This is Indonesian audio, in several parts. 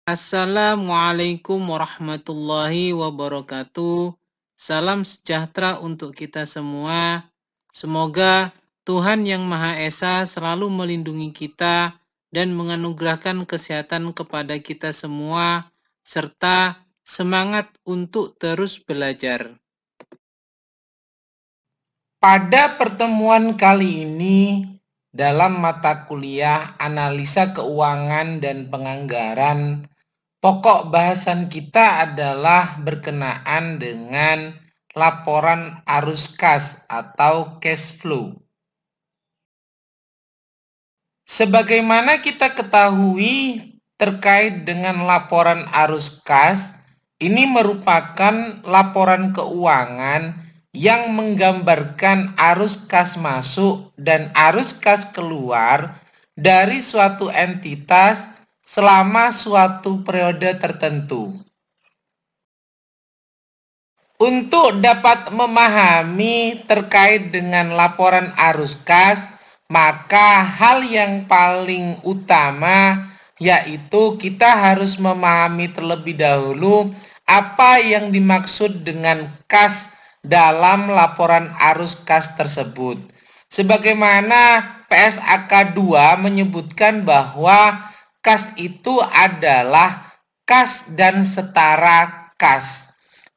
Assalamualaikum warahmatullahi wabarakatuh. Salam sejahtera untuk kita semua. Semoga Tuhan Yang Maha Esa selalu melindungi kita dan menganugerahkan kesehatan kepada kita semua, serta semangat untuk terus belajar. Pada pertemuan kali ini, dalam mata kuliah Analisa Keuangan dan Penganggaran, pokok bahasan kita adalah berkenaan dengan laporan arus kas atau cash flow. Sebagaimana kita ketahui terkait dengan laporan arus kas, ini merupakan laporan keuangan yang menggambarkan arus kas masuk dan arus kas keluar dari suatu entitas selama suatu periode tertentu. Untuk dapat memahami terkait dengan laporan arus kas, maka hal yang paling utama yaitu kita harus memahami terlebih dahulu apa yang dimaksud dengan kas dalam laporan arus kas tersebut. Sebagaimana PSAK 2 menyebutkan bahwa kas itu adalah kas dan setara kas.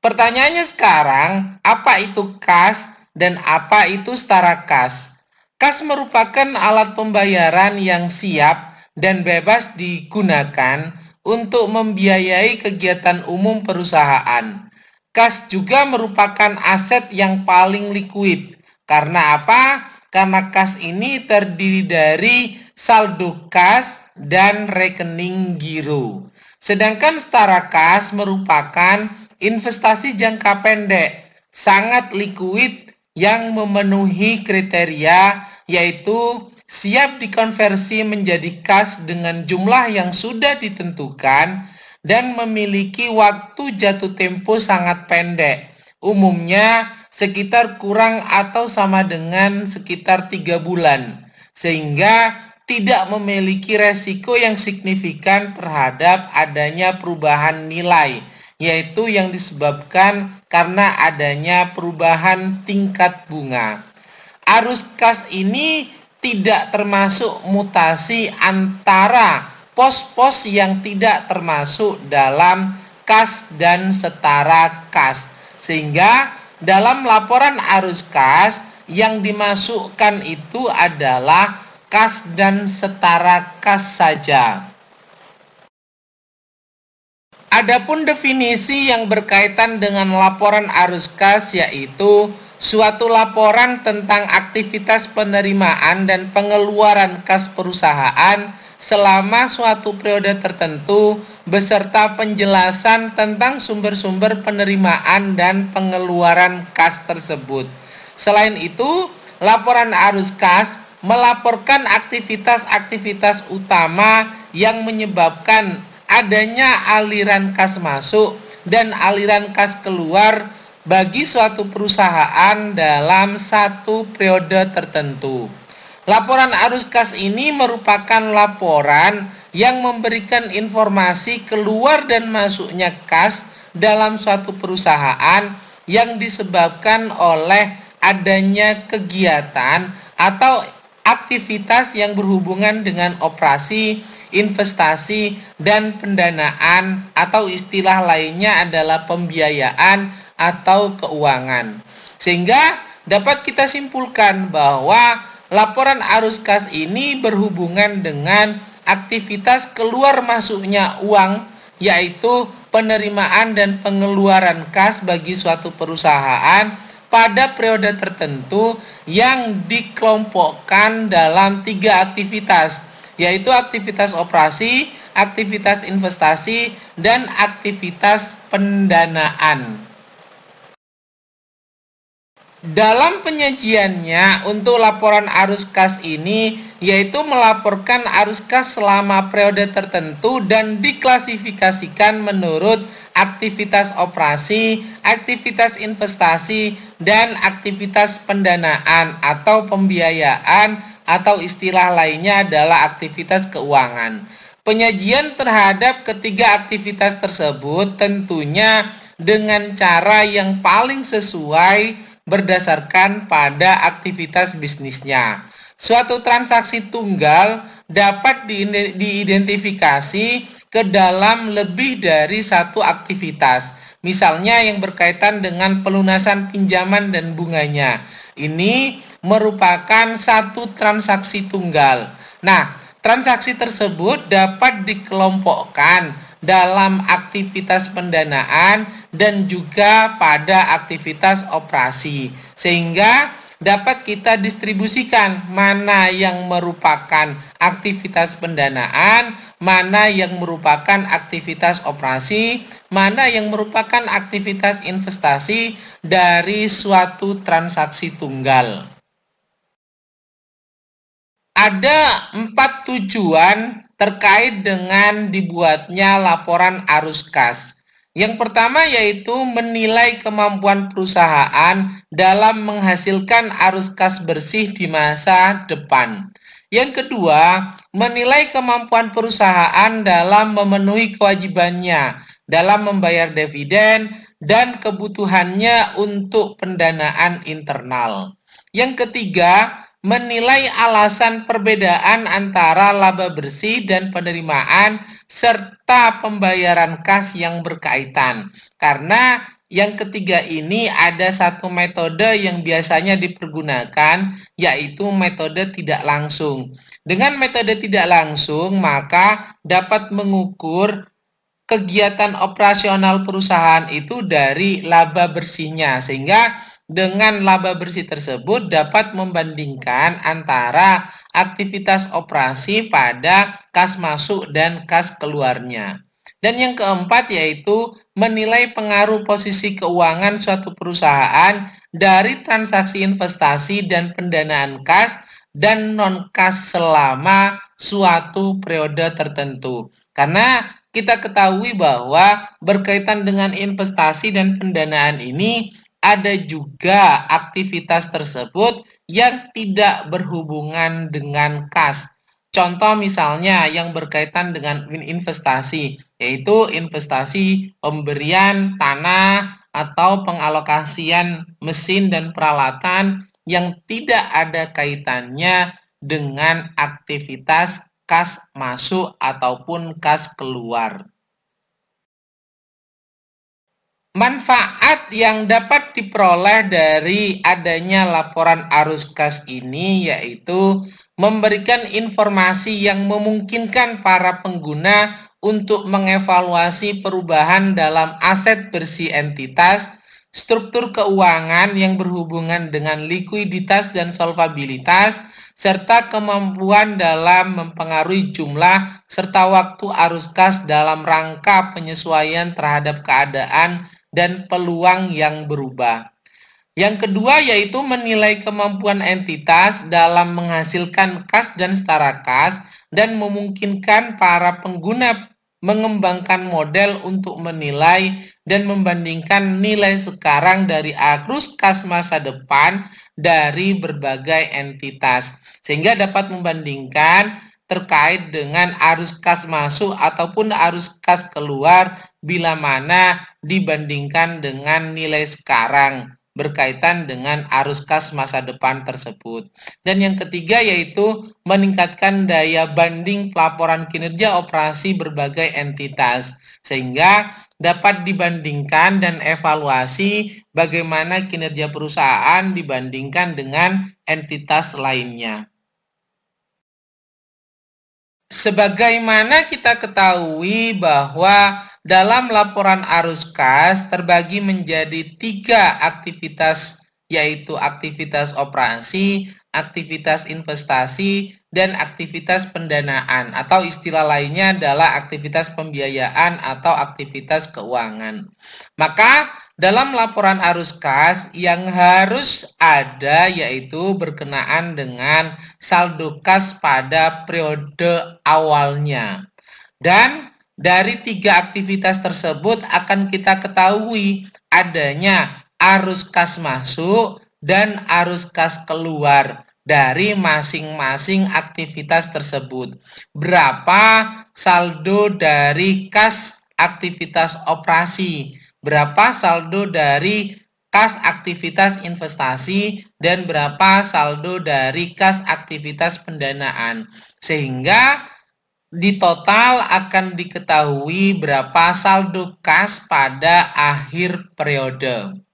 Pertanyaannya sekarang, apa itu kas dan apa itu setara kas? Kas merupakan alat pembayaran yang siap dan bebas digunakan untuk membiayai kegiatan umum perusahaan. Kas juga merupakan aset yang paling likuid. Karena apa? Karena kas ini terdiri dari saldo kas dan rekening giro. Sedangkan setara kas merupakan investasi jangka pendek, sangat likuid yang memenuhi kriteria yaitu siap dikonversi menjadi kas dengan jumlah yang sudah ditentukan dan memiliki waktu jatuh tempo sangat pendek. Umumnya sekitar kurang atau sama dengan sekitar 3 bulan. Sehingga tidak memiliki resiko yang signifikan terhadap adanya perubahan nilai, yaitu yang disebabkan karena adanya perubahan tingkat bunga. Arus kas ini tidak termasuk mutasi antara pos-pos yang tidak termasuk dalam kas dan setara kas. Sehingga dalam laporan arus kas yang dimasukkan itu adalah kas dan setara kas saja. Adapun definisi yang berkaitan dengan laporan arus kas yaitu suatu laporan tentang aktivitas penerimaan dan pengeluaran kas perusahaan selama suatu periode tertentu beserta penjelasan tentang sumber-sumber penerimaan dan pengeluaran kas tersebut. Selain itu, laporan arus kas melaporkan aktivitas-aktivitas utama yang menyebabkan adanya aliran kas masuk dan aliran kas keluar bagi suatu perusahaan dalam satu periode tertentu. Laporan arus kas ini merupakan laporan yang memberikan informasi keluar dan masuknya kas dalam suatu perusahaan yang disebabkan oleh adanya kegiatan atau aktivitas yang berhubungan dengan operasi, investasi, dan pendanaan atau istilah lainnya adalah pembiayaan atau keuangan. Sehingga dapat kita simpulkan bahwa laporan arus kas ini berhubungan dengan aktivitas keluar masuknya uang, yaitu penerimaan dan pengeluaran kas bagi suatu perusahaan pada periode tertentu yang dikelompokkan dalam 3 aktivitas, yaitu aktivitas operasi, aktivitas investasi, dan aktivitas pendanaan. Dalam penyajiannya untuk laporan arus kas ini yaitu melaporkan arus kas selama periode tertentu dan diklasifikasikan menurut aktivitas operasi, aktivitas investasi, dan aktivitas pendanaan atau pembiayaan atau istilah lainnya adalah aktivitas keuangan. Penyajian terhadap ketiga aktivitas tersebut tentunya dengan cara yang paling sesuai berdasarkan pada aktivitas bisnisnya. Suatu transaksi tunggal dapat diidentifikasi ke dalam lebih dari satu aktivitas. Misalnya yang berkaitan dengan pelunasan pinjaman dan bunganya. Ini merupakan satu transaksi tunggal. Nah, transaksi tersebut dapat dikelompokkan dalam aktivitas pendanaan dan juga pada aktivitas operasi. Sehingga dapat kita distribusikan mana yang merupakan aktivitas pendanaan, mana yang merupakan aktivitas operasi, mana yang merupakan aktivitas investasi dari suatu transaksi tunggal. Ada 4 tujuan terkait dengan dibuatnya laporan arus kas. Yang pertama yaitu menilai kemampuan perusahaan dalam menghasilkan arus kas bersih di masa depan. Yang kedua, menilai kemampuan perusahaan dalam memenuhi kewajibannya dalam membayar dividen dan kebutuhannya untuk pendanaan internal. Yang ketiga, menilai alasan perbedaan antara laba bersih dan penerimaan serta pembayaran kas yang berkaitan. Karena yang ketiga ini ada satu metode yang biasanya dipergunakan, yaitu metode tidak langsung. Dengan metode tidak langsung, maka dapat mengukur kegiatan operasional perusahaan itu dari laba bersihnya, sehingga dengan laba bersih tersebut dapat membandingkan antara aktivitas operasi pada kas masuk dan kas keluarnya. Dan yang keempat yaitu menilai pengaruh posisi keuangan suatu perusahaan dari transaksi investasi dan pendanaan kas dan non-kas selama suatu periode tertentu. Karena kita ketahui bahwa berkaitan dengan investasi dan pendanaan ini ada juga aktivitas tersebut yang tidak berhubungan dengan kas. Contoh misalnya yang berkaitan dengan investasi, yaitu investasi pemberian tanah atau pengalokasian mesin dan peralatan yang tidak ada kaitannya dengan aktivitas kas masuk ataupun kas keluar. Manfaat yang dapat diperoleh dari adanya laporan arus kas ini yaitu memberikan informasi yang memungkinkan para pengguna untuk mengevaluasi perubahan dalam aset bersih entitas, struktur keuangan yang berhubungan dengan likuiditas dan solvabilitas, serta kemampuan dalam mempengaruhi jumlah serta waktu arus kas dalam rangka penyesuaian terhadap keadaan dan peluang yang berubah. Yang kedua yaitu menilai kemampuan entitas dalam menghasilkan kas dan setara kas dan memungkinkan para pengguna mengembangkan model untuk menilai dan membandingkan nilai sekarang dari arus kas masa depan dari berbagai entitas, sehingga dapat membandingkan terkait dengan arus kas masuk ataupun arus kas keluar bila mana dibandingkan dengan nilai sekarang berkaitan dengan arus kas masa depan tersebut. Dan yang ketiga yaitu meningkatkan daya banding pelaporan kinerja operasi berbagai entitas, sehingga dapat dibandingkan dan evaluasi bagaimana kinerja perusahaan dibandingkan dengan entitas lainnya. Sebagaimana kita ketahui bahwa dalam laporan arus kas terbagi menjadi 3 aktivitas, yaitu aktivitas operasi, aktivitas investasi, dan aktivitas pendanaan, atau istilah lainnya adalah aktivitas pembiayaan atau aktivitas keuangan. Maka dalam laporan arus kas yang harus ada yaitu berkenaan dengan saldo kas pada periode awalnya. Dan dari 3 aktivitas tersebut akan kita ketahui adanya arus kas masuk dan arus kas keluar dari masing-masing aktivitas tersebut. Berapa saldo dari kas aktivitas operasi, berapa saldo dari kas aktivitas investasi, dan berapa saldo dari kas aktivitas pendanaan. Sehingga di total akan diketahui berapa saldo kas pada akhir periode.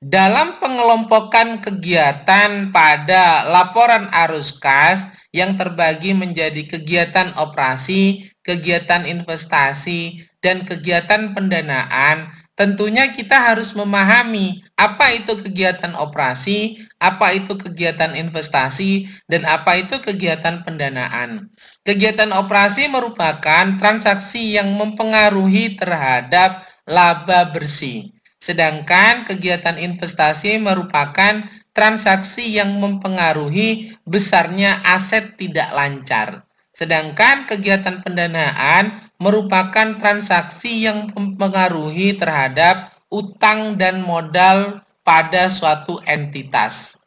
Dalam pengelompokan kegiatan pada laporan arus kas yang terbagi menjadi kegiatan operasi, kegiatan investasi, dan kegiatan pendanaan, tentunya kita harus memahami apa itu kegiatan operasi, apa itu kegiatan investasi, dan apa itu kegiatan pendanaan. Kegiatan operasi merupakan transaksi yang mempengaruhi terhadap laba bersih. Sedangkan kegiatan investasi merupakan transaksi yang mempengaruhi besarnya aset tidak lancar. Sedangkan kegiatan pendanaan merupakan transaksi yang mempengaruhi terhadap utang dan modal pada suatu entitas.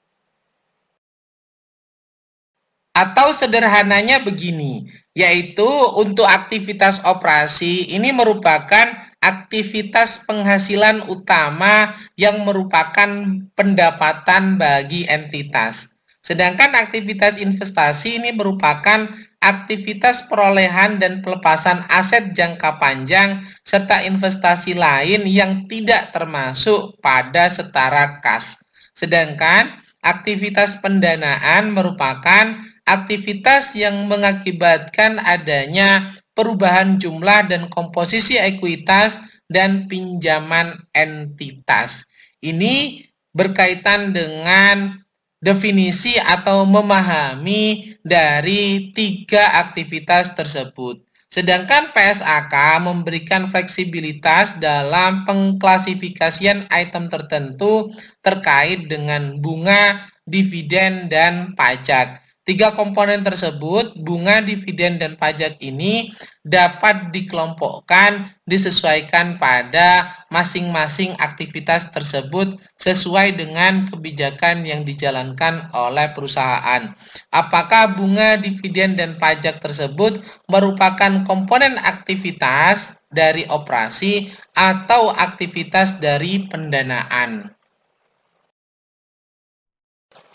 Atau sederhananya begini, yaitu untuk aktivitas operasi ini merupakan aktivitas penghasilan utama yang merupakan pendapatan bagi entitas. Sedangkan aktivitas investasi ini merupakan aktivitas perolehan dan pelepasan aset jangka panjang serta investasi lain yang tidak termasuk pada setara kas. Sedangkan aktivitas pendanaan merupakan aktivitas yang mengakibatkan adanya perubahan jumlah dan komposisi ekuitas dan pinjaman entitas. Ini berkaitan dengan definisi atau memahami dari tiga aktivitas tersebut. Sedangkan PSAK memberikan fleksibilitas dalam pengklasifikasian item tertentu terkait dengan bunga, dividen, dan pajak. Tiga komponen tersebut, bunga, dividen, dan pajak ini dapat dikelompokkan, disesuaikan pada masing-masing aktivitas tersebut sesuai dengan kebijakan yang dijalankan oleh perusahaan. Apakah bunga, dividen, dan pajak tersebut merupakan komponen aktivitas dari operasi atau aktivitas dari pendanaan?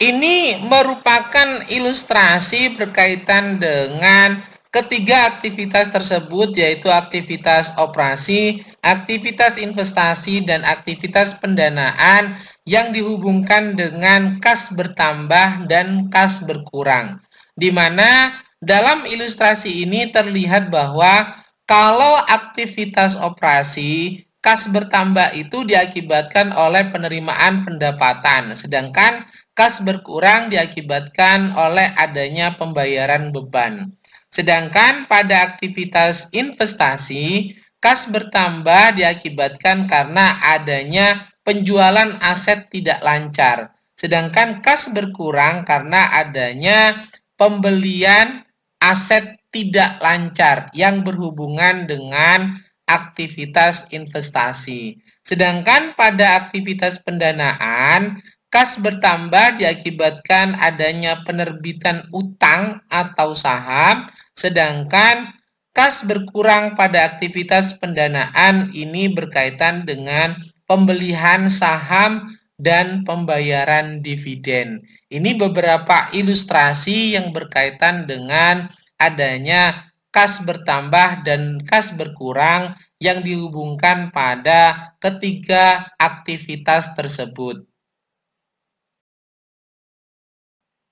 Ini merupakan ilustrasi berkaitan dengan ketiga aktivitas tersebut, yaitu aktivitas operasi, aktivitas investasi, dan aktivitas pendanaan yang dihubungkan dengan kas bertambah dan kas berkurang. Di mana dalam ilustrasi ini terlihat bahwa kalau aktivitas operasi, kas bertambah itu diakibatkan oleh penerimaan pendapatan, sedangkan kas berkurang diakibatkan oleh adanya pembayaran beban. Sedangkan pada aktivitas investasi, kas bertambah diakibatkan karena adanya penjualan aset tidak lancar. Sedangkan kas berkurang karena adanya pembelian aset tidak lancar yang berhubungan dengan aktivitas investasi. Sedangkan pada aktivitas pendanaan, kas bertambah diakibatkan adanya penerbitan utang atau saham, sedangkan kas berkurang pada aktivitas pendanaan ini berkaitan dengan pembelian saham dan pembayaran dividen. Ini beberapa ilustrasi yang berkaitan dengan adanya kas bertambah dan kas berkurang yang dihubungkan pada ketiga aktivitas tersebut.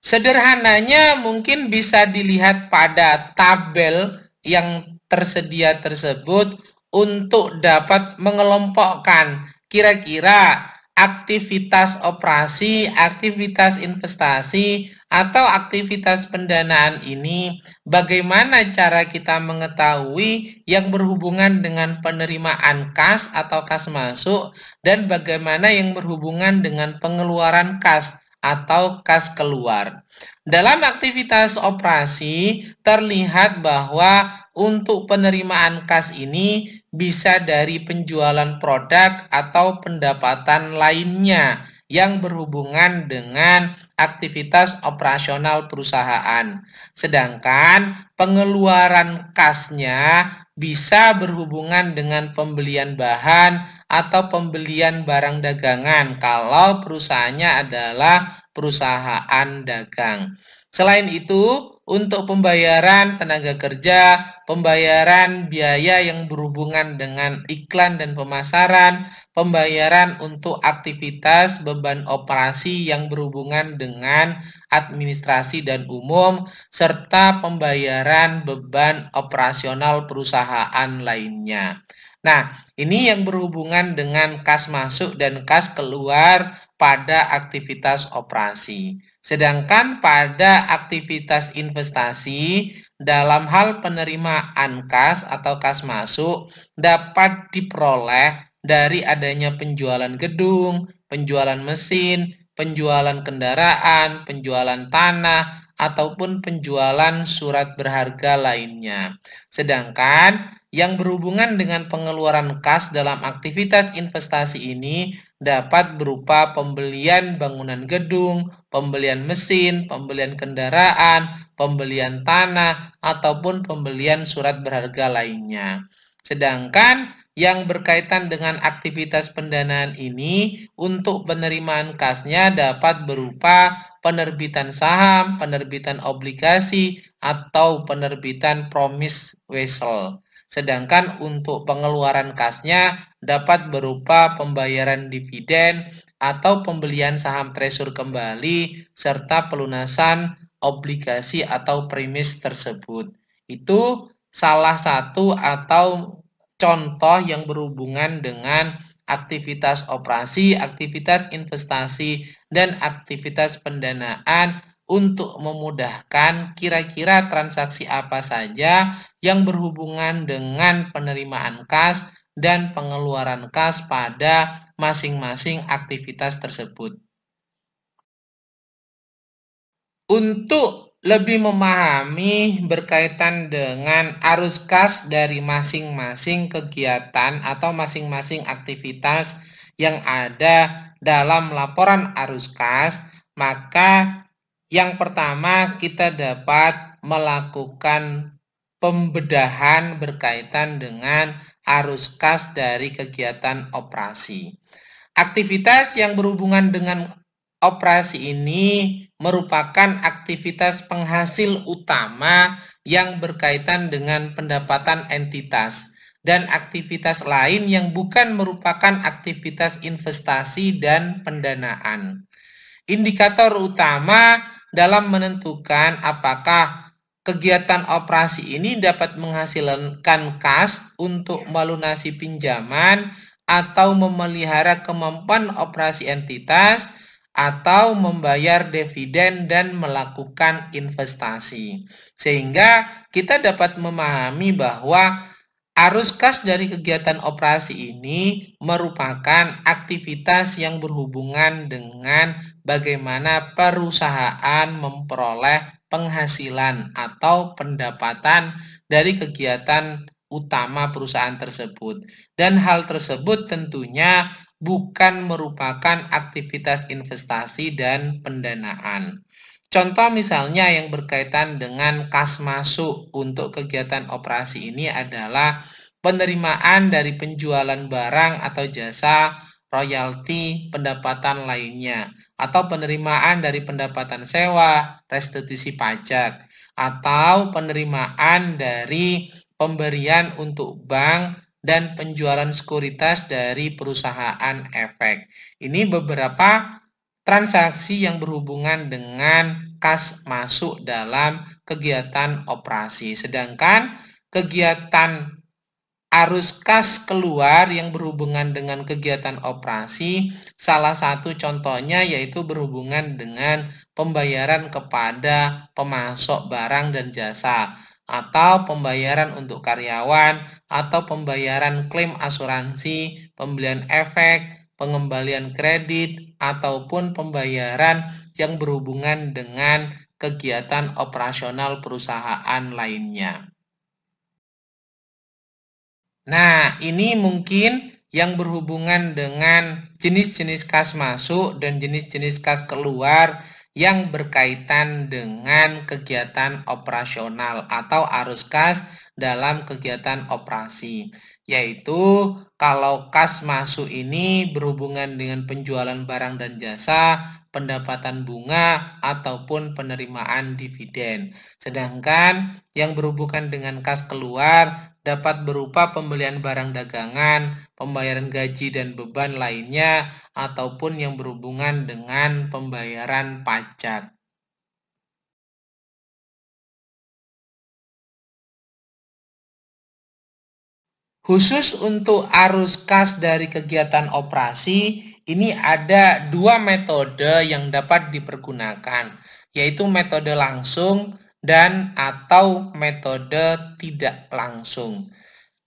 Sederhananya mungkin bisa dilihat pada tabel yang tersedia tersebut untuk dapat mengelompokkan kira-kira aktivitas operasi, aktivitas investasi, atau aktivitas pendanaan ini bagaimana cara kita mengetahui yang berhubungan dengan penerimaan kas atau kas masuk dan bagaimana yang berhubungan dengan pengeluaran kas atau kas keluar. Dalam aktivitas operasi terlihat bahwa untuk penerimaan kas ini bisa dari penjualan produk atau pendapatan lainnya yang berhubungan dengan aktivitas operasional perusahaan. Sedangkan pengeluaran kasnya bisa berhubungan dengan pembelian bahan atau pembelian barang dagangan kalau perusahaannya adalah perusahaan dagang. Selain itu, untuk pembayaran tenaga kerja, pembayaran biaya yang berhubungan dengan iklan dan pemasaran, pembayaran untuk aktivitas beban operasi yang berhubungan dengan administrasi dan umum, serta pembayaran beban operasional perusahaan lainnya. Nah, ini yang berhubungan dengan kas masuk dan kas keluar pada aktivitas operasi. Sedangkan pada aktivitas investasi, dalam hal penerimaan kas atau kas masuk dapat diperoleh dari adanya penjualan gedung, penjualan mesin, penjualan kendaraan, penjualan tanah, ataupun penjualan surat berharga lainnya. Sedangkan yang berhubungan dengan pengeluaran kas dalam aktivitas investasi ini dapat berupa pembelian bangunan gedung, pembelian mesin, pembelian kendaraan, pembelian tanah, ataupun pembelian surat berharga lainnya. Sedangkan yang berkaitan dengan aktivitas pendanaan ini untuk penerimaan kasnya dapat berupa penerbitan saham, penerbitan obligasi, atau penerbitan promise vessel. Sedangkan untuk pengeluaran kasnya dapat berupa pembayaran dividen atau pembelian saham treasure kembali serta pelunasan obligasi atau premis tersebut. Itu salah satu atau contoh yang berhubungan dengan aktivitas operasi, aktivitas investasi, dan aktivitas pendanaan untuk memudahkan kira-kira transaksi apa saja yang berhubungan dengan penerimaan kas dan pengeluaran kas pada masing-masing aktivitas tersebut. Untuk lebih memahami berkaitan dengan arus kas dari masing-masing kegiatan atau masing-masing aktivitas yang ada dalam laporan arus kas, maka yang pertama kita dapat melakukan pembedahan berkaitan dengan arus kas dari kegiatan operasi. Aktivitas yang berhubungan dengan operasi ini merupakan aktivitas penghasil utama yang berkaitan dengan pendapatan entitas dan aktivitas lain yang bukan merupakan aktivitas investasi dan pendanaan. Indikator utama dalam menentukan apakah kegiatan operasi ini dapat menghasilkan kas untuk melunasi pinjaman atau memelihara kemampuan operasi entitas atau membayar dividen dan melakukan investasi. Sehingga kita dapat memahami bahwa arus kas dari kegiatan operasi ini merupakan aktivitas yang berhubungan dengan bagaimana perusahaan memperoleh penghasilan atau pendapatan dari kegiatan utama perusahaan tersebut. Dan hal tersebut tentunya bukan merupakan aktivitas investasi dan pendanaan. Contoh misalnya yang berkaitan dengan kas masuk untuk kegiatan operasi ini adalah penerimaan dari penjualan barang atau jasa, royalti, pendapatan lainnya, atau penerimaan dari pendapatan sewa, restitusi pajak, atau penerimaan dari pemberian untuk bank dan penjualan sekuritas dari perusahaan efek. Ini beberapa transaksi yang berhubungan dengan kas masuk dalam kegiatan operasi. Sedangkan kegiatan arus kas keluar yang berhubungan dengan kegiatan operasi, salah satu contohnya yaitu berhubungan dengan pembayaran kepada pemasok barang dan jasa, atau pembayaran untuk karyawan, atau pembayaran klaim asuransi, pembelian efek, pengembalian kredit, ataupun pembayaran yang berhubungan dengan kegiatan operasional perusahaan lainnya. Nah, ini mungkin yang berhubungan dengan jenis-jenis kas masuk dan jenis-jenis kas keluar yang berkaitan dengan kegiatan operasional atau arus kas dalam kegiatan operasi. Yaitu kalau kas masuk ini berhubungan dengan penjualan barang dan jasa, pendapatan bunga, ataupun penerimaan dividen. Sedangkan yang berhubungan dengan kas keluar dapat berupa pembelian barang dagangan, pembayaran gaji dan beban lainnya, ataupun yang berhubungan dengan pembayaran pajak. Khusus untuk arus kas dari kegiatan operasi, ini ada dua metode yang dapat dipergunakan, yaitu metode langsung dan atau metode tidak langsung.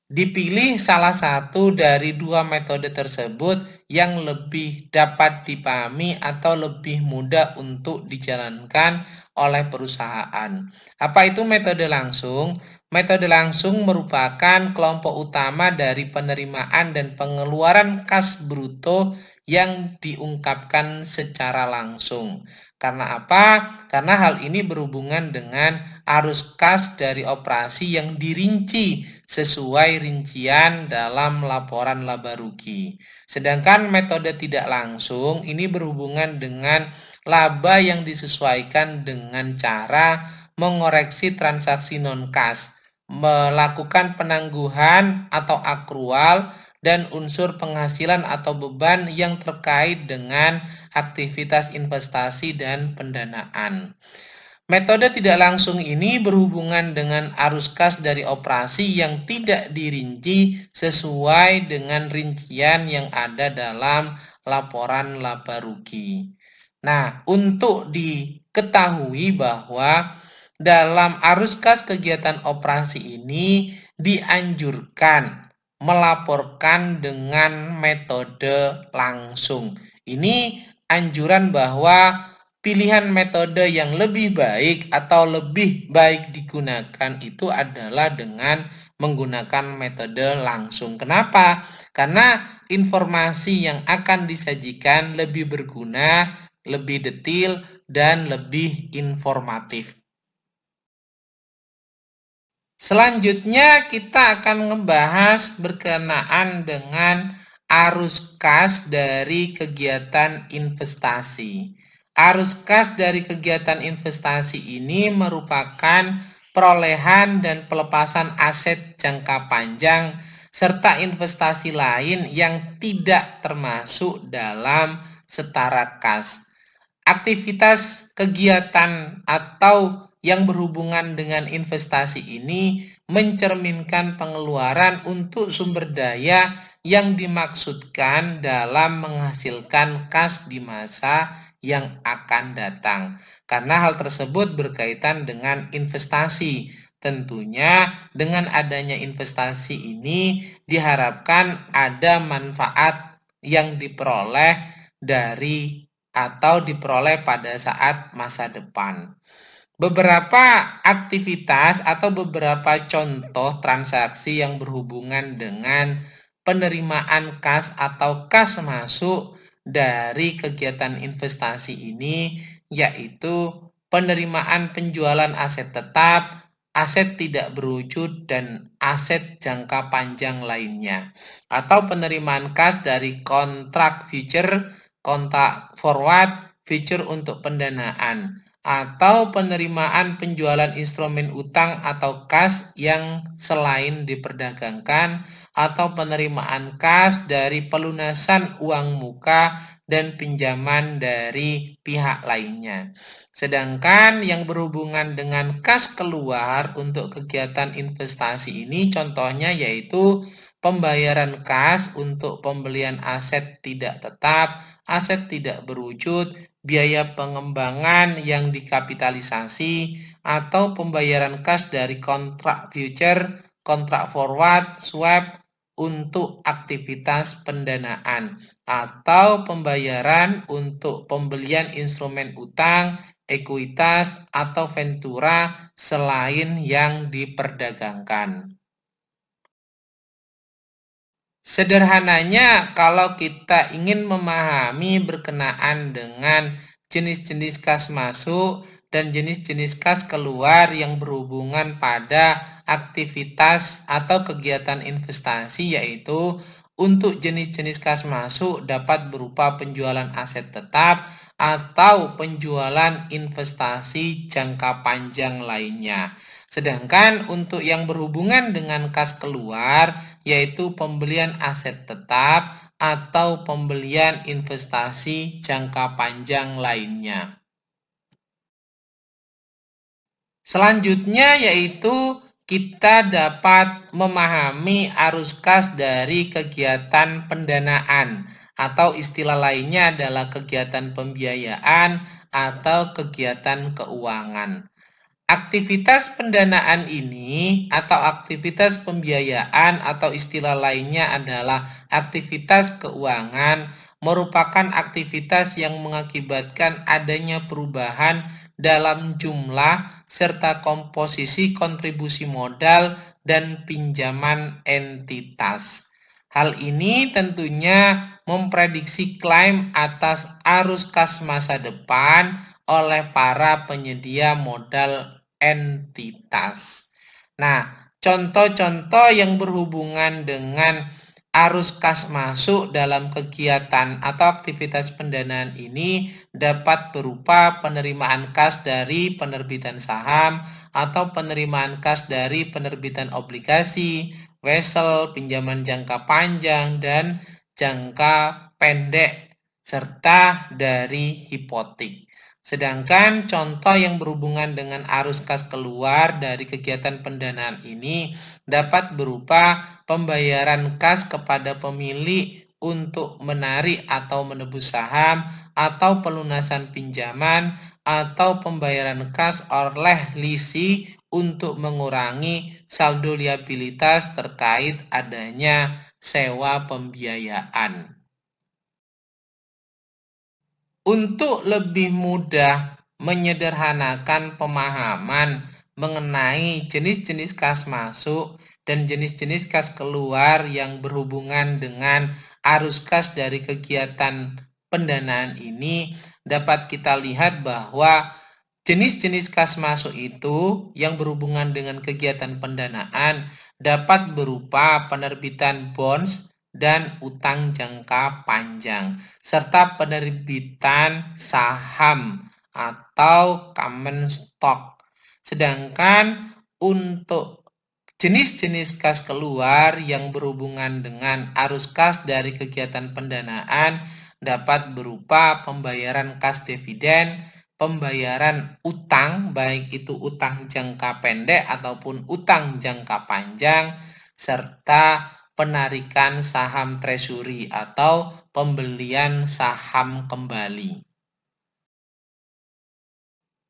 Dipilih salah satu dari dua metode tersebut yang lebih dapat dipahami atau lebih mudah untuk dijalankan oleh perusahaan. Apa itu metode langsung? Metode langsung merupakan kelompok utama dari penerimaan dan pengeluaran kas bruto yang diungkapkan secara langsung. Karena apa? Karena hal ini berhubungan dengan arus kas dari operasi yang dirinci sesuai rincian dalam laporan laba rugi. Sedangkan metode tidak langsung ini berhubungan dengan laba yang disesuaikan dengan cara mengoreksi transaksi non-kas, melakukan penangguhan atau akrual, dan unsur penghasilan atau beban yang terkait dengan aktivitas investasi dan pendanaan. Metode tidak langsung ini berhubungan dengan arus kas dari operasi yang tidak dirinci sesuai dengan rincian yang ada dalam laporan laba rugi. Nah, untuk diketahui bahwa dalam arus kas kegiatan operasi ini dianjurkan melaporkan dengan metode langsung. Ini anjuran bahwa pilihan metode yang lebih baik atau lebih baik digunakan itu adalah dengan menggunakan metode langsung. Kenapa? Karena informasi yang akan disajikan lebih berguna, lebih detail, dan lebih informatif. Selanjutnya kita akan membahas berkenaan dengan arus kas dari kegiatan investasi. Arus kas dari kegiatan investasi ini merupakan perolehan dan pelepasan aset jangka panjang serta investasi lain yang tidak termasuk dalam setara kas. Aktivitas kegiatan atau yang berhubungan dengan investasi ini mencerminkan pengeluaran untuk sumber daya yang dimaksudkan dalam menghasilkan kas di masa yang akan datang. Karena hal tersebut berkaitan dengan investasi. Tentunya dengan adanya investasi ini diharapkan ada manfaat yang diperoleh dari atau diperoleh pada saat masa depan. Beberapa aktivitas atau beberapa contoh transaksi yang berhubungan dengan penerimaan kas atau kas masuk dari kegiatan investasi ini yaitu penerimaan penjualan aset tetap, aset tidak berwujud, dan aset jangka panjang lainnya. Atau penerimaan kas dari kontrak future, kontrak forward, future untuk pendanaan, atau penerimaan penjualan instrumen utang atau kas yang selain diperdagangkan, atau penerimaan kas dari pelunasan uang muka dan pinjaman dari pihak lainnya. Sedangkan yang berhubungan dengan kas keluar untuk kegiatan investasi ini contohnya yaitu pembayaran kas untuk pembelian aset tidak tetap, aset tidak berwujud, biaya pengembangan yang dikapitalisasi, atau pembayaran kas dari kontrak future, kontrak forward, swap untuk aktivitas pendanaan, atau pembayaran untuk pembelian instrumen utang, ekuitas, atau ventura selain yang diperdagangkan. Sederhananya, kalau kita ingin memahami berkenaan dengan jenis-jenis kas masuk dan jenis-jenis kas keluar yang berhubungan pada aktivitas atau kegiatan investasi, yaitu untuk jenis-jenis kas masuk dapat berupa penjualan aset tetap atau penjualan investasi jangka panjang lainnya. Sedangkan untuk yang berhubungan dengan kas keluar, yaitu pembelian aset tetap atau pembelian investasi jangka panjang lainnya. Selanjutnya yaitu kita dapat memahami arus kas dari kegiatan pendanaan atau istilah lainnya adalah kegiatan pembiayaan atau kegiatan keuangan. Aktivitas pendanaan ini atau aktivitas pembiayaan atau istilah lainnya adalah aktivitas keuangan merupakan aktivitas yang mengakibatkan adanya perubahan dalam jumlah serta komposisi kontribusi modal dan pinjaman entitas. Hal ini tentunya memprediksi klaim atas arus kas masa depan oleh para penyedia modal entitas. Nah, contoh-contoh yang berhubungan dengan arus kas masuk dalam kegiatan atau aktivitas pendanaan ini dapat berupa penerimaan kas dari penerbitan saham atau penerimaan kas dari penerbitan obligasi, wesel, pinjaman jangka panjang dan jangka pendek, serta dari hipotek. Sedangkan contoh yang berhubungan dengan arus kas keluar dari kegiatan pendanaan ini dapat berupa pembayaran kas kepada pemilik untuk menarik atau menebus saham atau pelunasan pinjaman atau pembayaran kas oleh lisi untuk mengurangi saldo liabilitas terkait adanya sewa pembiayaan. Untuk lebih mudah menyederhanakan pemahaman mengenai jenis-jenis kas masuk dan jenis-jenis kas keluar yang berhubungan dengan arus kas dari kegiatan pendanaan ini, dapat kita lihat bahwa jenis-jenis kas masuk itu yang berhubungan dengan kegiatan pendanaan dapat berupa penerbitan bonds dan utang jangka panjang, serta penerbitan saham atau common stock. Sedangkan untuk jenis-jenis kas keluar yang berhubungan dengan arus kas dari kegiatan pendanaan dapat berupa pembayaran kas dividen, pembayaran utang, baik itu utang jangka pendek ataupun utang jangka panjang, serta penarikan saham treasury atau pembelian saham kembali.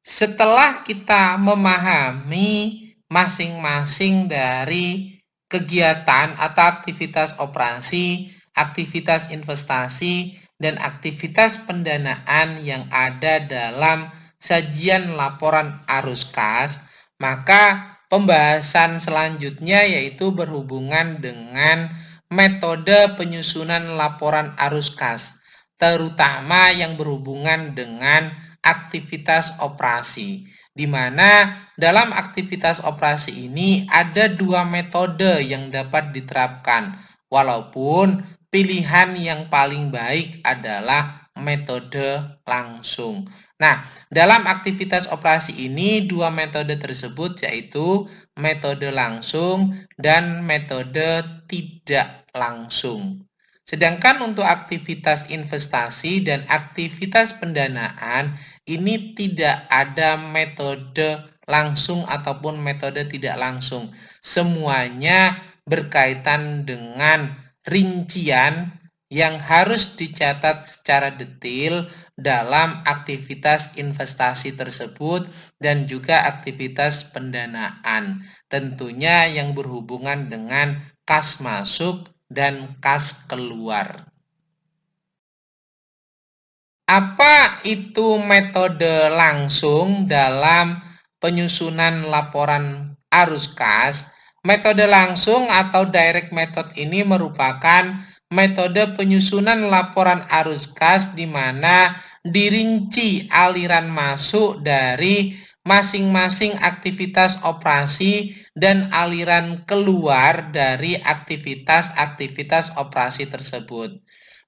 Setelah kita memahami masing-masing dari kegiatan atau aktivitas operasi, aktivitas investasi, dan aktivitas pendanaan yang ada dalam sajian laporan arus kas, maka pembahasan selanjutnya yaitu berhubungan dengan metode penyusunan laporan arus kas, terutama yang berhubungan dengan aktivitas operasi, di mana dalam aktivitas operasi ini ada dua metode yang dapat diterapkan, walaupun pilihan yang paling baik adalah metode langsung. Nah, dalam aktivitas operasi ini dua metode tersebut yaitu metode langsung dan metode tidak langsung. Sedangkan untuk aktivitas investasi dan aktivitas pendanaan ini tidak ada metode langsung ataupun metode tidak langsung. Semuanya berkaitan dengan rincian yang harus dicatat secara detail dalam aktivitas investasi tersebut dan juga aktivitas pendanaan. Tentunya yang berhubungan dengan kas masuk dan kas keluar. Apa itu metode langsung dalam penyusunan laporan arus kas? Metode langsung atau direct method ini merupakan metode penyusunan laporan arus kas di mana dirinci aliran masuk dari masing-masing aktivitas operasi dan aliran keluar dari aktivitas-aktivitas operasi tersebut.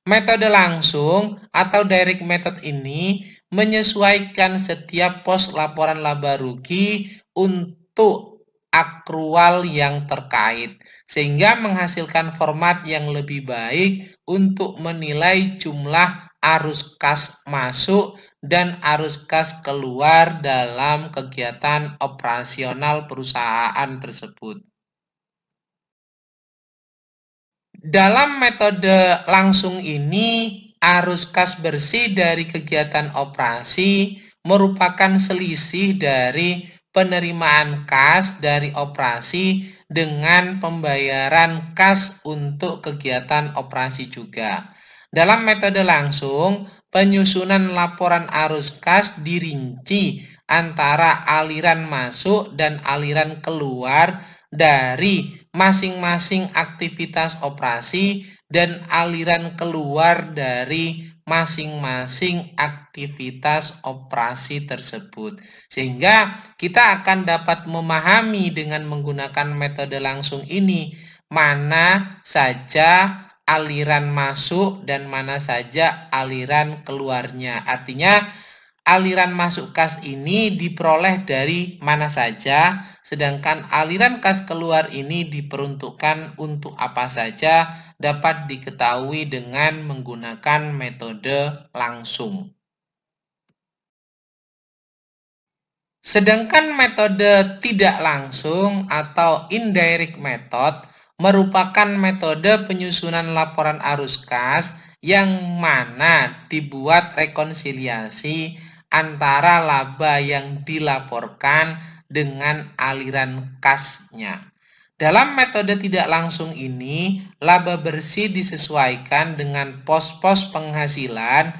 Metode langsung atau direct method ini menyesuaikan setiap pos laporan laba rugi untuk akrual yang terkait, sehingga menghasilkan format yang lebih baik untuk menilai jumlah arus kas masuk dan arus kas keluar dalam kegiatan operasional perusahaan tersebut. Dalam metode langsung ini, arus kas bersih dari kegiatan operasi merupakan selisih dari penerimaan kas dari operasi dengan pembayaran kas untuk kegiatan operasi juga. Dalam metode langsung, penyusunan laporan arus kas dirinci antara aliran masuk dan aliran keluar dari masing-masing aktivitas operasi dan aliran keluar dari masing-masing aktivitas operasi tersebut. Sehingga kita akan dapat memahami dengan menggunakan metode langsung ini mana saja aliran masuk dan mana saja aliran keluarnya. Artinya aliran masuk kas ini diperoleh dari mana saja, sedangkan aliran kas keluar ini diperuntukkan untuk apa saja dapat diketahui dengan menggunakan metode langsung. Sedangkan metode tidak langsung atau indirect method merupakan metode penyusunan laporan arus kas yang mana dibuat rekonsiliasi antara laba yang dilaporkan dengan aliran kasnya. Dalam metode tidak langsung ini, laba bersih disesuaikan dengan pos-pos penghasilan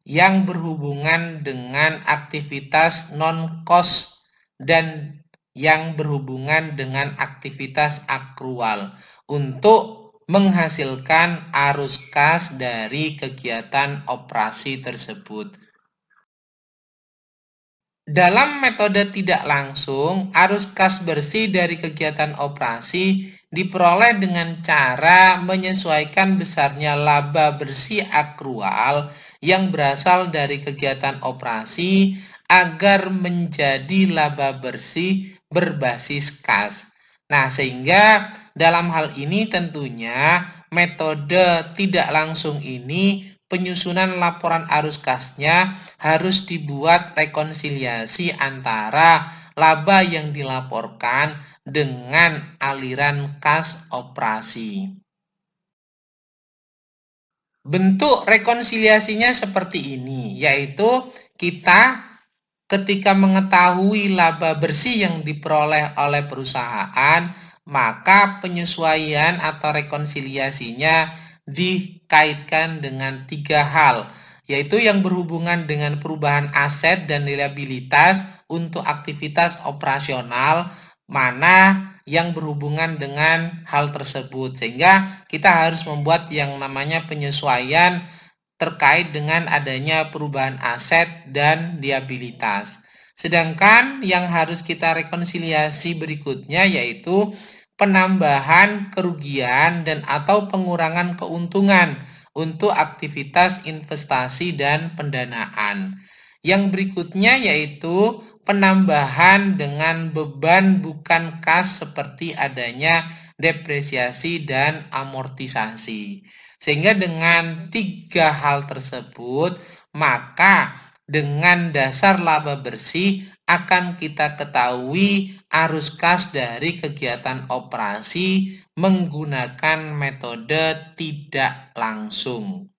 yang berhubungan dengan aktivitas non-cost dan yang berhubungan dengan aktivitas akrual untuk menghasilkan arus kas dari kegiatan operasi tersebut. Dalam metode tidak langsung, arus kas bersih dari kegiatan operasi diperoleh dengan cara menyesuaikan besarnya laba bersih akrual yang berasal dari kegiatan operasi agar menjadi laba bersih berbasis kas. Nah, sehingga dalam hal ini tentunya metode tidak langsung ini penyusunan laporan arus kasnya harus dibuat rekonsiliasi antara laba yang dilaporkan dengan aliran kas operasi. Bentuk rekonsiliasinya seperti ini, yaitu kita ketika mengetahui laba bersih yang diperoleh oleh perusahaan, maka penyesuaian atau rekonsiliasinya dikaitkan dengan 3 hal, yaitu yang berhubungan dengan perubahan aset dan liabilitas untuk aktivitas operasional, mana yang berhubungan dengan hal tersebut. Sehingga kita harus membuat yang namanya penyesuaian terkait dengan adanya perubahan aset dan liabilitas. Sedangkan yang harus kita rekonsiliasi berikutnya yaitu penambahan kerugian dan atau pengurangan keuntungan untuk aktivitas investasi dan pendanaan. Yang berikutnya yaitu penambahan dengan beban bukan kas seperti adanya depresiasi dan amortisasi. Sehingga dengan 3 hal tersebut, maka dengan dasar laba bersih akan kita ketahui arus kas dari kegiatan operasi menggunakan metode tidak langsung.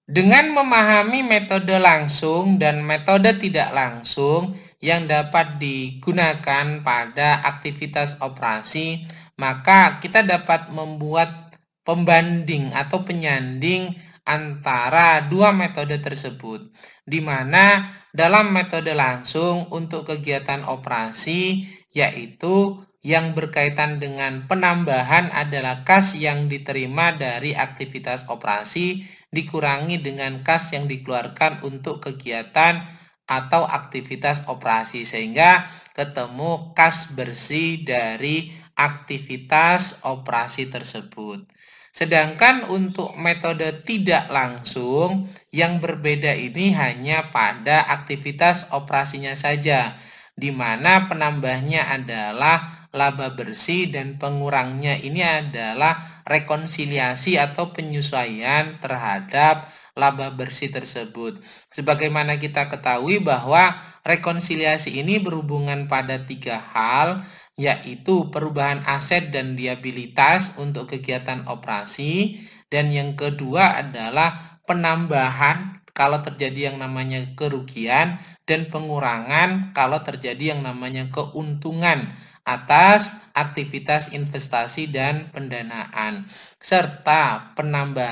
Dengan memahami metode langsung dan metode tidak langsung yang dapat digunakan pada aktivitas operasi, maka kita dapat membuat pembanding atau penyanding antara dua metode tersebut, di mana dalam metode langsung untuk kegiatan operasi yaitu yang berkaitan dengan penambahan adalah kas yang diterima dari aktivitas operasi dikurangi dengan kas yang dikeluarkan untuk kegiatan atau aktivitas operasi, sehingga ketemu kas bersih dari aktivitas operasi tersebut. Sedangkan untuk metode tidak langsung, yang berbeda ini hanya pada aktivitas operasinya saja, di mana penambahnya adalah laba bersih dan pengurangnya ini adalah rekonsiliasi atau penyesuaian terhadap laba bersih tersebut. Sebagaimana kita ketahui bahwa rekonsiliasi ini berhubungan pada 3 hal, yaitu perubahan aset dan liabilitas untuk kegiatan operasi, dan yang kedua adalah penambahan kalau terjadi yang namanya kerugian, dan pengurangan kalau terjadi yang namanya keuntungan atas aktivitas investasi dan pendanaan. Serta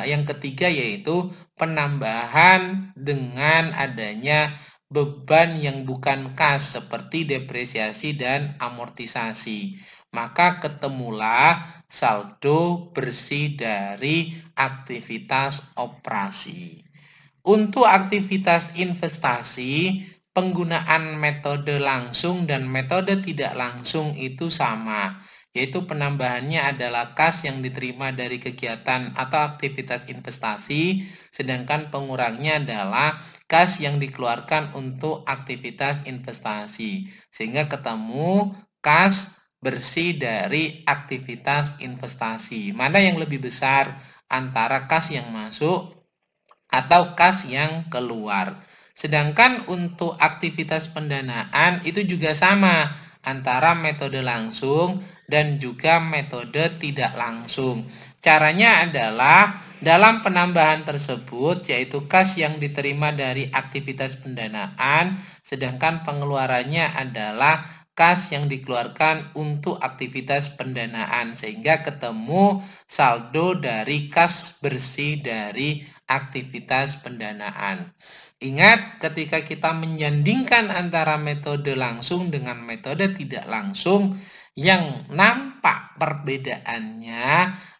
yang ketiga yaitu penambahan dengan adanya beban yang bukan kas seperti depresiasi dan amortisasi. Maka ketemulah saldo bersih dari aktivitas operasi. Untuk aktivitas investasi, penggunaan metode langsung dan metode tidak langsung itu sama, yaitu penambahannya adalah kas yang diterima dari kegiatan atau aktivitas investasi, sedangkan pengurangnya adalah kas yang dikeluarkan untuk aktivitas investasi, sehingga ketemu kas bersih dari aktivitas investasi. Mana yang lebih besar antara kas yang masuk atau kas yang keluar. Sedangkan untuk aktivitas pendanaan itu juga sama antara metode langsung dan juga metode tidak langsung. Caranya adalah dalam penambahan tersebut yaitu kas yang diterima dari aktivitas pendanaan, sedangkan pengeluarannya adalah kas yang dikeluarkan untuk aktivitas pendanaan, sehingga ketemu saldo dari kas bersih dari aktivitas pendanaan. Ingat, ketika kita menyandingkan antara metode langsung dengan metode tidak langsung, yang nampak perbedaannya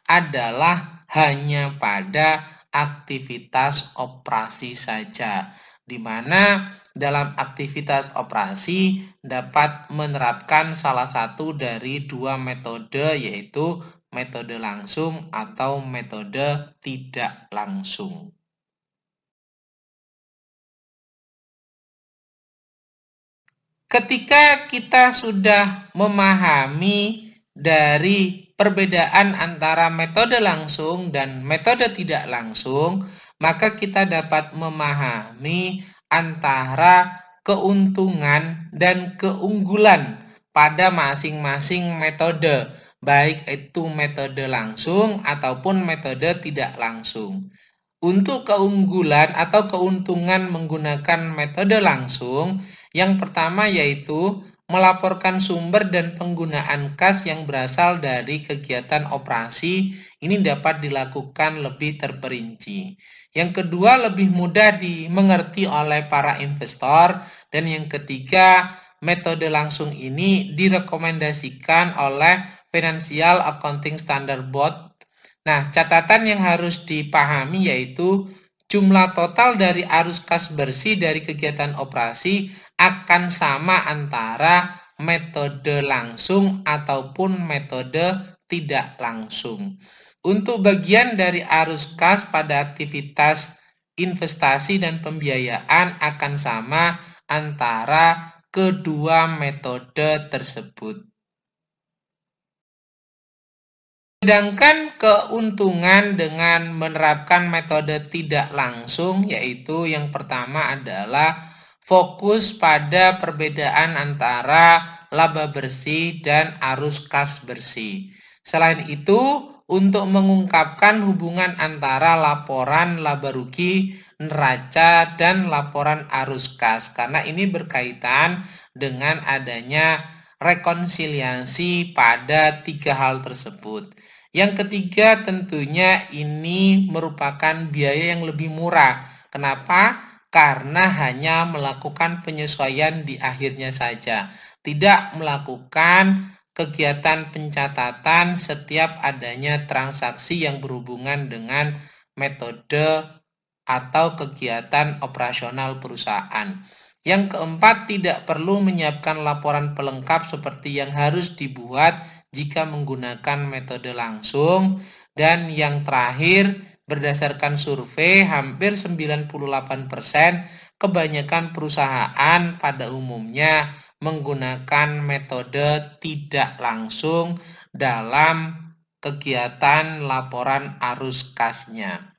adalah hanya pada aktivitas operasi saja, di mana dalam aktivitas operasi dapat menerapkan salah satu dari dua metode, yaitu metode langsung atau metode tidak langsung. Ketika kita sudah memahami dari perbedaan antara metode langsung dan metode tidak langsung, maka kita dapat memahami antara keuntungan dan keunggulan pada masing-masing metode, baik itu metode langsung ataupun metode tidak langsung. Untuk keunggulan atau keuntungan menggunakan metode langsung, yang pertama yaitu melaporkan sumber dan penggunaan kas yang berasal dari kegiatan operasi. Ini dapat dilakukan lebih terperinci. Yang kedua, lebih mudah dimengerti oleh para investor. Dan yang ketiga, metode langsung ini direkomendasikan oleh Financial Accounting Standard Board. Nah, catatan yang harus dipahami yaitu jumlah total dari arus kas bersih dari kegiatan operasi akan sama antara metode langsung ataupun metode tidak langsung. Untuk bagian dari arus kas pada aktivitas investasi dan pembiayaan akan sama antara kedua metode tersebut. Sedangkan keuntungan dengan menerapkan metode tidak langsung, yaitu yang pertama adalah fokus pada perbedaan antara laba bersih dan arus kas bersih. Selain itu, untuk mengungkapkan hubungan antara laporan laba rugi, neraca, dan laporan arus kas, karena ini berkaitan dengan adanya rekonsiliasi pada 3 hal tersebut. Yang ketiga, tentunya ini merupakan biaya yang lebih murah. Kenapa? karena hanya melakukan penyesuaian di akhirnya saja, tidak melakukan kegiatan pencatatan setiap adanya transaksi yang berhubungan dengan metode atau kegiatan operasional perusahaan. Yang keempat, tidak perlu menyiapkan laporan pelengkap seperti yang harus dibuat jika menggunakan metode langsung. Dan yang terakhir, berdasarkan survei, hampir 98% kebanyakan perusahaan pada umumnya menggunakan metode tidak langsung dalam kegiatan laporan arus kasnya.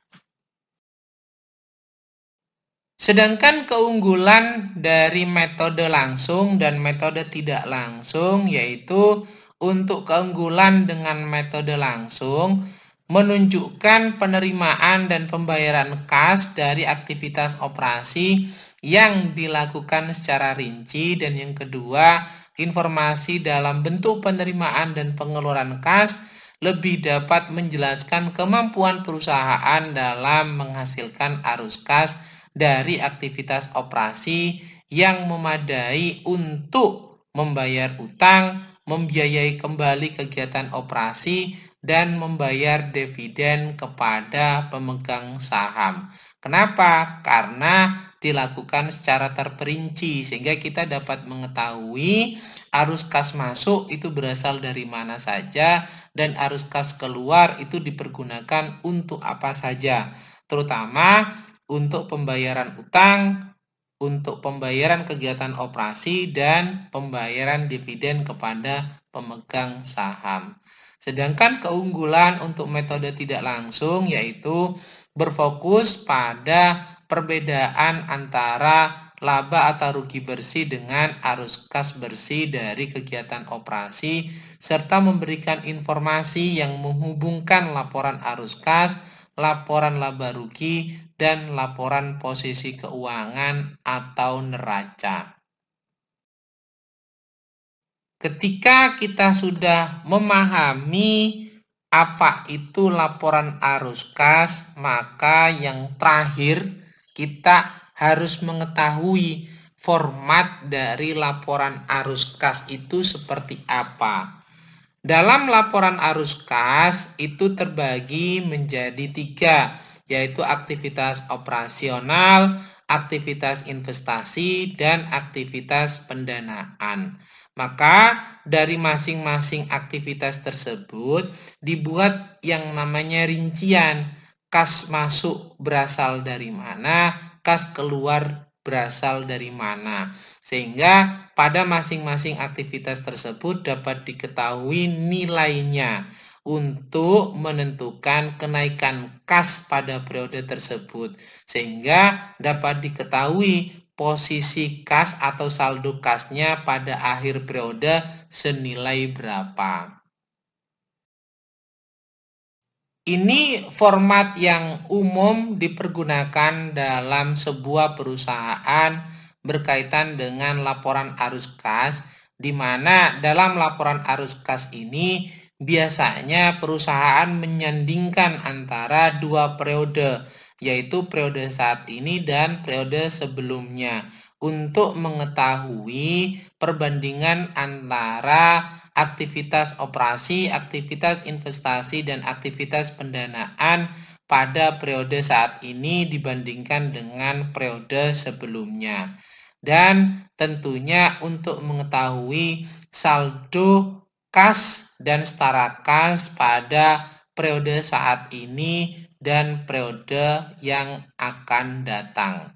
Sedangkan keunggulan dari metode langsung dan metode tidak langsung yaitu untuk keunggulan dengan metode langsung menunjukkan penerimaan dan pembayaran kas dari aktivitas operasi yang dilakukan secara rinci, dan yang kedua, informasi dalam bentuk penerimaan dan pengeluaran kas lebih dapat menjelaskan kemampuan perusahaan dalam menghasilkan arus kas dari aktivitas operasi yang memadai untuk membayar utang, membiayai kembali kegiatan operasi, dan membayar dividen kepada pemegang saham. Kenapa? Karena dilakukan secara terperinci sehingga kita dapat mengetahui arus kas masuk itu berasal dari mana saja dan arus kas keluar itu dipergunakan untuk apa saja, terutama untuk pembayaran utang, untuk pembayaran kegiatan operasi, dan pembayaran dividen kepada pemegang saham. Sedangkan keunggulan untuk metode tidak langsung yaitu berfokus pada perbedaan antara laba atau rugi bersih dengan arus kas bersih dari kegiatan operasi, serta memberikan informasi yang menghubungkan laporan arus kas, laporan laba rugi, dan laporan posisi keuangan atau neraca. Ketika kita sudah memahami apa itu laporan arus kas, maka yang terakhir kita harus mengetahui format dari laporan arus kas itu seperti apa. Dalam laporan arus kas itu terbagi menjadi 3, yaitu aktivitas operasional, aktivitas investasi, dan aktivitas pendanaan. Maka dari masing-masing aktivitas tersebut dibuat yang namanya rincian. Kas masuk berasal dari mana, kas keluar berasal dari mana. Sehingga pada masing-masing aktivitas tersebut dapat diketahui nilainya untuk menentukan kenaikan kas pada periode tersebut. Sehingga dapat diketahui posisi kas atau saldo kasnya pada akhir periode senilai berapa. Ini format yang umum dipergunakan dalam sebuah perusahaan berkaitan dengan laporan arus kas, di mana dalam laporan arus kas ini biasanya perusahaan menyandingkan antara 2 periode, yaitu periode saat ini dan periode sebelumnya, untuk mengetahui perbandingan antara aktivitas operasi, aktivitas investasi, dan aktivitas pendanaan pada periode saat ini dibandingkan dengan periode sebelumnya. Dan tentunya untuk mengetahui saldo kas dan setara kas pada periode saat ini dan periode yang akan datang.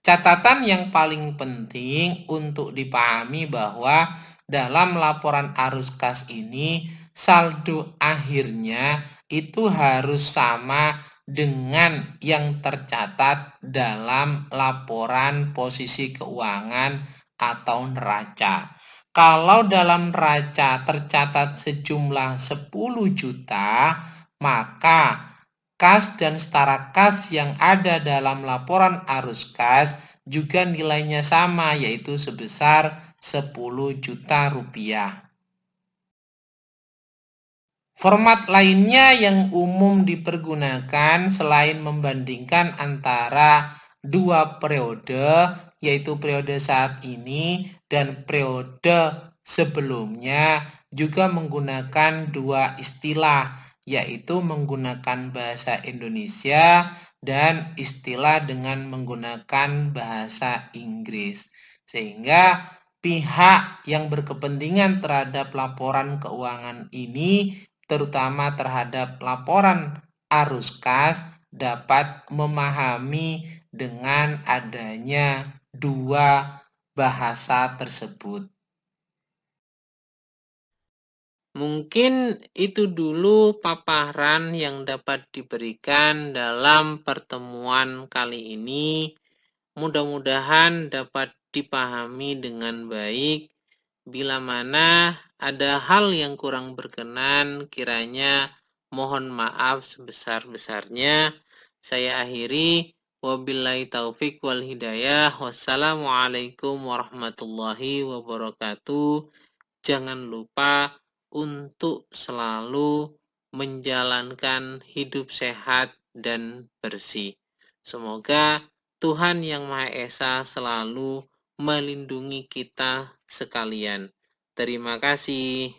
Catatan yang paling penting untuk dipahami bahwa dalam laporan arus kas ini saldo akhirnya itu harus sama dengan yang tercatat dalam laporan posisi keuangan atau neraca. Kalau dalam neraca tercatat sejumlah 10 juta, maka kas dan setara kas yang ada dalam laporan arus kas juga nilainya sama, yaitu sebesar 10 juta rupiah. Format lainnya yang umum dipergunakan selain membandingkan antara dua periode, yaitu periode saat ini dan periode sebelumnya, juga menggunakan dua istilah, yaitu menggunakan bahasa Indonesia dan istilah dengan menggunakan bahasa Inggris. Sehingga pihak yang berkepentingan terhadap laporan keuangan ini, terutama terhadap laporan arus kas, dapat memahami dengan adanya dua bahasa tersebut. Mungkin itu dulu paparan yang dapat diberikan dalam pertemuan kali ini. Mudah-mudahan dapat dipahami dengan baik. Bila mana ada hal yang kurang berkenan, kiranya mohon maaf sebesar-besarnya. Saya akhiri. Wabillahi taufik wal hidayah. Wassalamualaikum warahmatullahi wabarakatuh. Jangan lupa untuk selalu menjalankan hidup sehat dan bersih. Semoga Tuhan Yang Maha Esa selalu melindungi kita sekalian. Terima kasih.